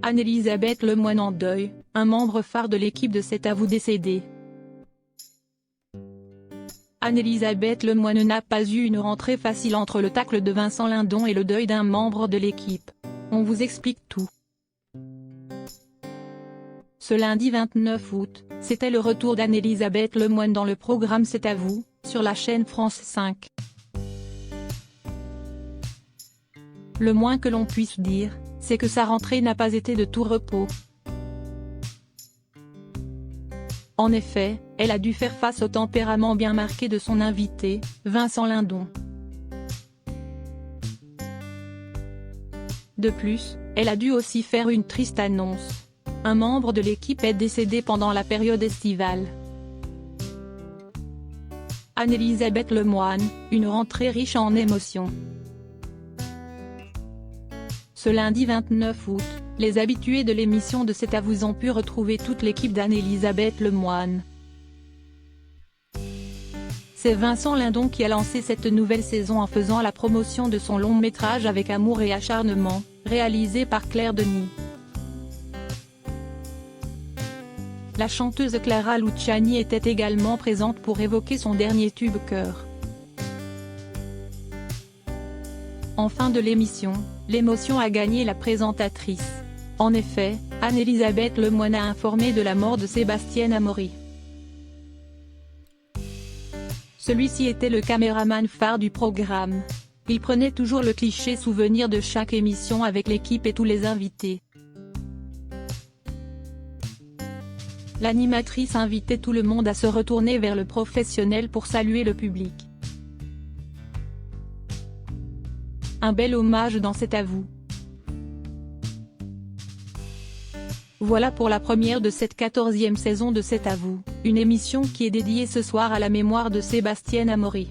Anne-Elisabeth Lemoine en deuil, un membre phare de l'équipe de C'est à vous décédé. Anne-Elisabeth Lemoine n'a pas eu une rentrée facile entre le tacle de Vincent Lindon et le deuil d'un membre de l'équipe. On vous explique tout. Ce lundi 29 août, c'était le retour d'Anne-Elisabeth Lemoine dans le programme C'est à vous, sur la chaîne France 5. Le moins que l'on puisse dire, c'est que sa rentrée n'a pas été de tout repos. En effet, elle a dû faire face au tempérament bien marqué de son invité, Vincent Lindon. De plus, elle a dû aussi faire une triste annonce. Un membre de l'équipe est décédé pendant la période estivale. Anne-Elisabeth Lemoine, une rentrée riche en émotions. Ce lundi 29 août, les habitués de l'émission de C'est à vous ont pu retrouver toute l'équipe d'Anne-Elisabeth Lemoine. C'est Vincent Lindon qui a lancé cette nouvelle saison en faisant la promotion de son long métrage Avec amour et acharnement, réalisé par Claire Denis. La chanteuse Clara Luciani était également présente pour évoquer son dernier tube Cœur. En fin de l'émission, l'émotion a gagné la présentatrice. En effet, Anne-Elisabeth Lemoine a informé de la mort de Sébastien Amaury. Celui-ci était le caméraman phare du programme. Il prenait toujours le cliché souvenir de chaque émission avec l'équipe et tous les invités. L'animatrice invitait tout le monde à se retourner vers le professionnel pour saluer le public. Un bel hommage dans C'est à vous. Voilà pour la première de cette 14e saison de C'est à vous, une émission qui est dédiée ce soir à la mémoire de Sébastien Amaury,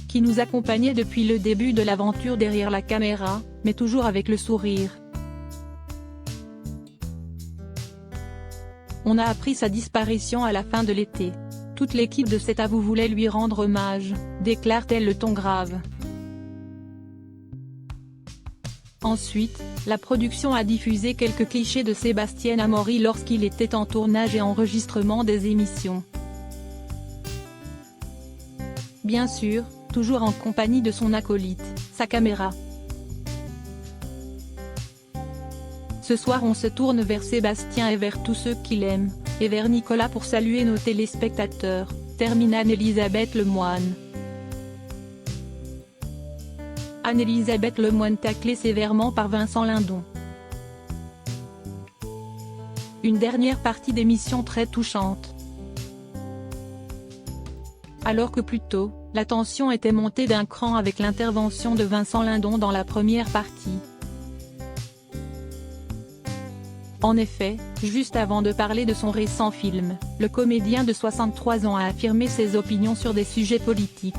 qui nous accompagnait depuis le début de l'aventure derrière la caméra, mais toujours avec le sourire. On a appris sa disparition à la fin de l'été. Toute l'équipe de C'est à vous voulait lui rendre hommage, déclare-t-elle le ton grave. Ensuite, la production a diffusé quelques clichés de Sébastien Amaury lorsqu'il était en tournage et enregistrement des émissions. Bien sûr, toujours en compagnie de son acolyte, sa caméra. Ce soir on se tourne vers Sébastien et vers tous ceux qui l'aiment, et vers Nicolas pour saluer nos téléspectateurs, termine Anne-Elisabeth Lemoine. Anne-Elisabeth Lemoine taclée sévèrement par Vincent Lindon. Une dernière partie d'émission très touchante. Alors que plus tôt, la tension était montée d'un cran avec l'intervention de Vincent Lindon dans la première partie. En effet, juste avant de parler de son récent film, le comédien de 63 ans a affirmé ses opinions sur des sujets politiques.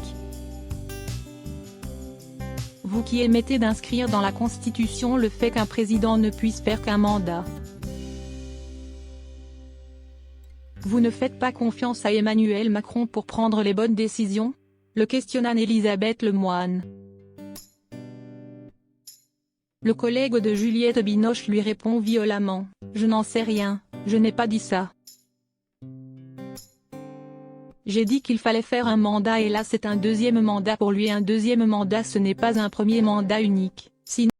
Vous qui émettez d'inscrire dans la Constitution le fait qu'un président ne puisse faire qu'un mandat. Vous ne faites pas confiance à Emmanuel Macron pour prendre les bonnes décisions? Le questionna Anne-Elisabeth Lemoine. Le collègue de Juliette Binoche lui répond violemment: « Je n'en sais rien, je n'ai pas dit ça. J'ai dit qu'il fallait faire un mandat et là c'est un deuxième mandat pour lui. Un deuxième mandat ce n'est pas un premier mandat unique, sinon